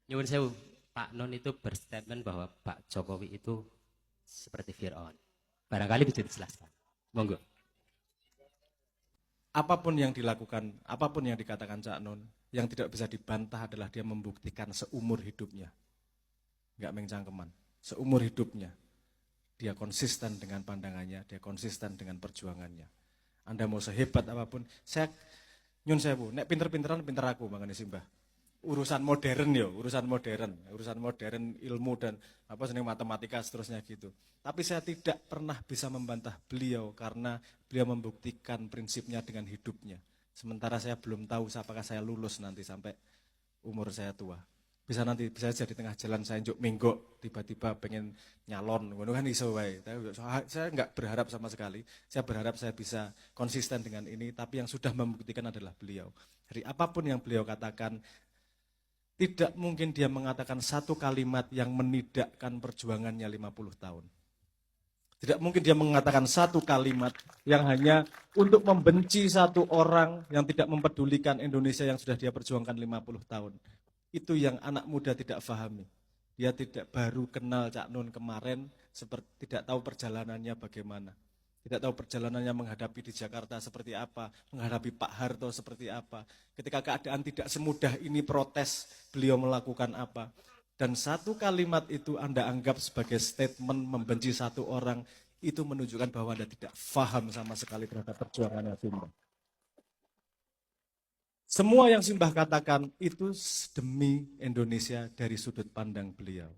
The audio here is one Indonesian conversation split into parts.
Nyuwun sewu, Pak Non itu berstatement bahwa Pak Jokowi itu seperti Fir'aun. Barangkali bisa dijelaskan. Monggo. Apapun yang dilakukan, apapun yang dikatakan Cak Nun, yang tidak bisa dibantah adalah dia membuktikan seumur hidupnya. Enggak mengcangkeman. Seumur hidupnya. Dia konsisten dengan pandangannya, dia konsisten dengan perjuangannya. Anda mau sehebat apapun, saya nyun sewu, nek pinter-pinteran pinter aku mangane Simbah. Urusan modern yo, urusan modern ilmu dan apa seneng matematika seterusnya gitu. Tapi saya tidak pernah bisa membantah beliau karena beliau membuktikan prinsipnya dengan hidupnya. Sementara saya belum tahu apakah saya lulus nanti sampai umur saya tua. Bisa nanti bisa saja di tengah jalan saya njuk menggok tiba-tiba pengen nyalon ngono kan iso wae. Saya enggak berharap sama sekali. Saya berharap saya bisa konsisten dengan ini, tapi yang sudah membuktikan adalah beliau. Dari apapun yang beliau katakan, tidak mungkin dia mengatakan satu kalimat yang menidakkan perjuangannya 50 tahun. Tidak mungkin dia mengatakan satu kalimat yang hanya untuk membenci satu orang yang tidak mempedulikan Indonesia yang sudah dia perjuangkan 50 tahun. Itu yang anak muda tidak pahami. Dia tidak baru kenal Cak Nun kemarin, seperti tidak tahu perjalanannya bagaimana. Tidak tahu perjalanannya menghadapi di Jakarta seperti apa, menghadapi Pak Harto seperti apa. Ketika keadaan tidak semudah ini protes, beliau melakukan apa. Dan satu kalimat itu Anda anggap sebagai statement membenci satu orang, itu menunjukkan bahwa Anda tidak paham sama sekali terhadap perjuangannya Simbah. Semua yang Simbah katakan itu demi Indonesia dari sudut pandang beliau.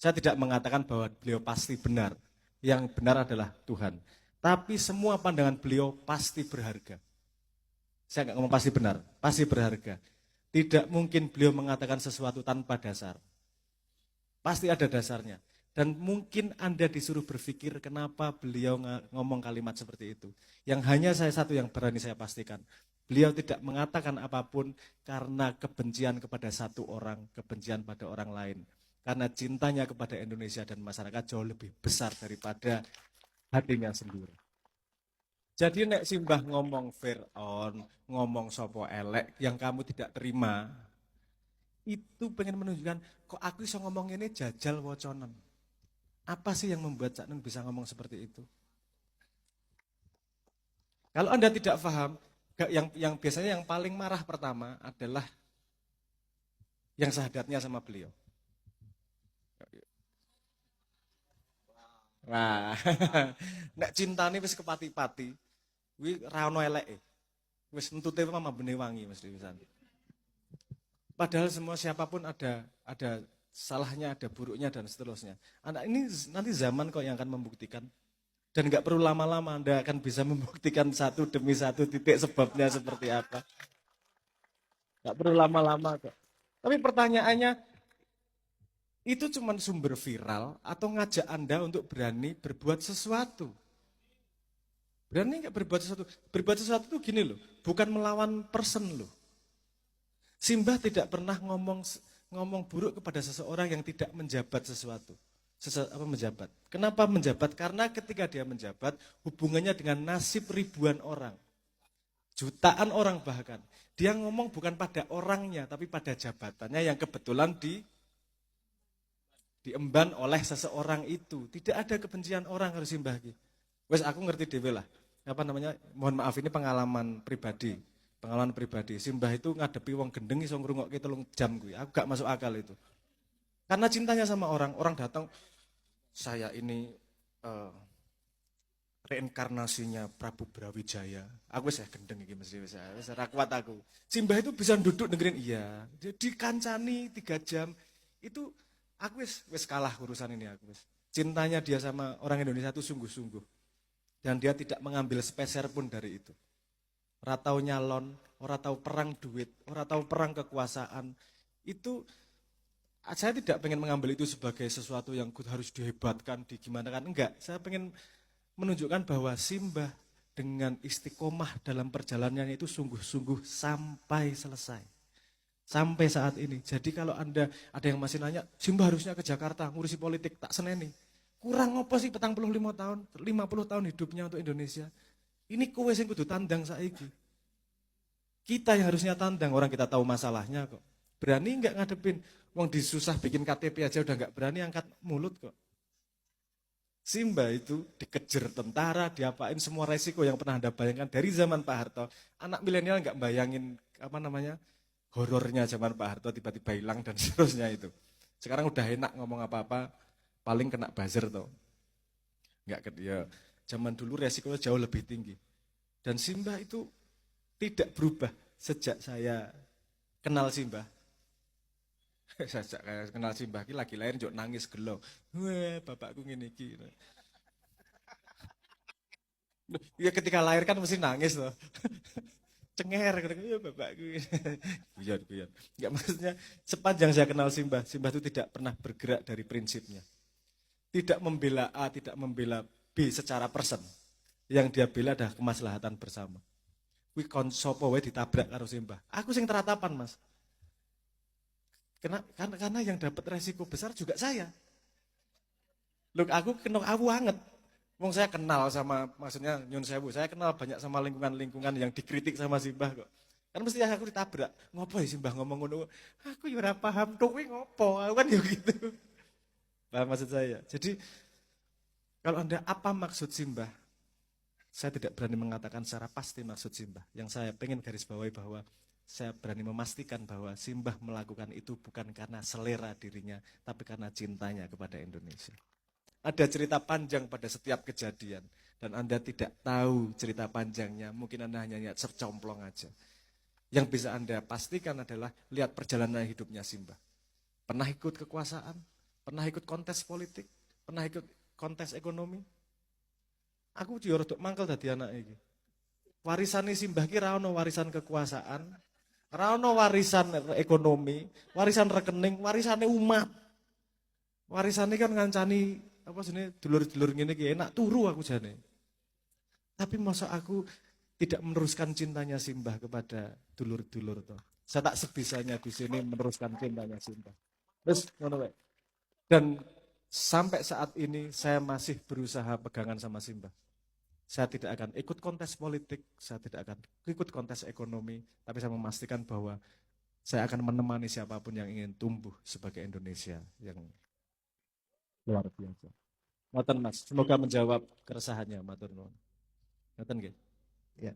Saya tidak mengatakan bahwa beliau pasti benar. Yang benar adalah Tuhan. Tapi semua pandangan beliau pasti berharga. Saya nggak ngomong pasti benar, pasti berharga. Tidak mungkin beliau mengatakan sesuatu tanpa dasar. Pasti ada dasarnya. Dan mungkin Anda disuruh berpikir kenapa beliau ngomong kalimat seperti itu. Yang hanya saya satu yang berani saya pastikan. Beliau tidak mengatakan apapun karena kebencian kepada satu orang, kebencian pada orang lain. Karena cintanya kepada Indonesia dan masyarakat jauh lebih besar daripada hatinya sendiri. Jadi nek Simbah ngomong Fir'aun, ngomong sopo elek yang kamu tidak terima, itu pengen menunjukkan kok aku bisa ngomong ini jajal woconan. Apa sih yang membuat Cak Nun bisa ngomong seperti itu? Kalau Anda tidak paham, yang biasanya yang paling marah pertama adalah yang sahadatnya sama beliau. Nah, nek cintane wis kepati-pati, kuwi ra ono eleke. Wis entute mama benih wangi mesti pisan. Padahal semua siapapun ada salahnya, ada buruknya dan seterusnya. Anak ini nanti zaman kok yang akan membuktikan. Dan nggak perlu lama-lama Anda akan bisa membuktikan satu demi satu titik sebabnya seperti apa. Nggak perlu lama-lama kok. Tapi pertanyaannya, itu cuma sumber viral atau ngajak Anda untuk berani berbuat sesuatu? Berani nggak berbuat sesuatu? Berbuat sesuatu itu gini loh, bukan melawan person loh. Simbah tidak pernah ngomong buruk kepada seseorang yang tidak menjabat sesuatu. Menjabat. Kenapa menjabat? Karena ketika dia menjabat, hubungannya dengan nasib ribuan orang. Jutaan orang bahkan. Dia ngomong bukan pada orangnya, tapi pada jabatannya yang kebetulan diemban oleh seseorang itu. Tidak ada kebencian orang harus Simbah. Wes aku ngerti dewe lah. Apa namanya? Mohon maaf ini pengalaman pribadi. Pengalaman pribadi. Simbah itu ngadepi wong gendeng iso ngrungokke 3 jam kuwi. Aku gak masuk akal itu. Karena cintanya sama orang, orang datang saya ini reinkarnasinya Prabu Brawijaya. Aku wis gendeng iki mesti wis ora kuat aku. Simbah itu bisa duduk dengerin iya. Jadi kancani 3 jam. Itu aku wis kalah urusan ini aku wis. Cintanya dia sama orang Indonesia itu sungguh-sungguh. Dan dia tidak mengambil speser pun dari itu. Ora tahu nyalon, ora tahu perang duit, ora tahu perang kekuasaan. Itu saya tidak pengen mengambil itu sebagai sesuatu yang harus dihebatkan, digimanakan. Enggak, saya pengen menunjukkan bahwa Simbah dengan istiqomah dalam perjalanannya itu sungguh-sungguh sampai selesai. Sampai saat ini. Jadi kalau Anda ada yang masih nanya, Simbah harusnya ke Jakarta ngurusi politik, tak seneni. Kurang apa sih 45 tahun, 50 tahun hidupnya untuk Indonesia. Ini kowe sing kudu tandang saiki. Kita yang harusnya tandang, orang kita tahu masalahnya kok. Berani nggak ngadepin? Wong disusah bikin KTP aja udah nggak berani angkat mulut kok. Simba itu dikejar tentara, diapain semua resiko yang pernah Anda bayangkan dari zaman Pak Harto. Anak milenial nggak bayangin horornya zaman Pak Harto tiba-tiba hilang dan seterusnya itu. Sekarang udah enak ngomong apa-apa, paling kena buzzer tuh. Nggak ya, zaman dulu resikonya jauh lebih tinggi. Dan Simba itu tidak berubah sejak saya kenal Simba. Sejak kenal Simbah ki lagi lahir njuk nangis gelo. Wah, bapakku ngene iki. Ya ketika lahir kan mesti nangis loh. Cenger ya bapakku. Guyon. Enggak, maksudnya sepanjang saya kenal Simbah, Simbah itu tidak pernah bergerak dari prinsipnya. Tidak membela A, tidak membela B secara person. Yang dia bela adalah kemaslahatan bersama. Kuwi kon sapa wae ditabrak karo Simbah. Aku sing teratapan, Mas. Karena yang dapat resiko besar juga saya. Loh, aku banget. Wong saya kenal sama, maksudnya nyun sewu, saya kenal banyak sama lingkungan-lingkungan yang dikritik sama Simbah kok. Kan mesti aku ditabrak. Ngopo ya Simbah ngomong ngono? Aku ya ora paham tok kuwi ngopo. Aku kan ya gitu. Paham maksud saya. Jadi kalau Anda apa maksud Simbah? Saya tidak berani mengatakan secara pasti maksud Simbah. Yang saya pengen garis bawahi bahwa saya berani memastikan bahwa Simbah melakukan itu bukan karena selera dirinya, tapi karena cintanya kepada Indonesia. Ada cerita panjang pada setiap kejadian, dan Anda tidak tahu cerita panjangnya, mungkin Anda hanya lihat sercomplong aja. Yang bisa Anda pastikan adalah lihat perjalanan hidupnya Simbah. Pernah ikut kekuasaan, pernah ikut kontes politik, pernah ikut kontes ekonomi. Aku juga rodok mangkel dadi anak iki. Warisane Simbah ki ra ono warisan kekuasaan, ra ono warisan ekonomi, warisan rekening, warisane umat. Warisane kan ngancani apa jenenge dulur-dulur ngene iki enak turu aku jane. Tapi masa aku tidak meneruskan cintanya Simbah kepada dulur-dulur to. Saya tak sebisanya di sini meneruskan cintanya Simbah. Terus ngono wae. Dan sampai saat ini saya masih berusaha pegangan sama Simbah. Saya tidak akan ikut kontes politik, saya tidak akan ikut kontes ekonomi, tapi saya memastikan bahwa saya akan menemani siapapun yang ingin tumbuh sebagai Indonesia yang luar biasa. Matur Mas, semoga menjawab keresahannya, matur nuwun. Ngoten nggih. Ya.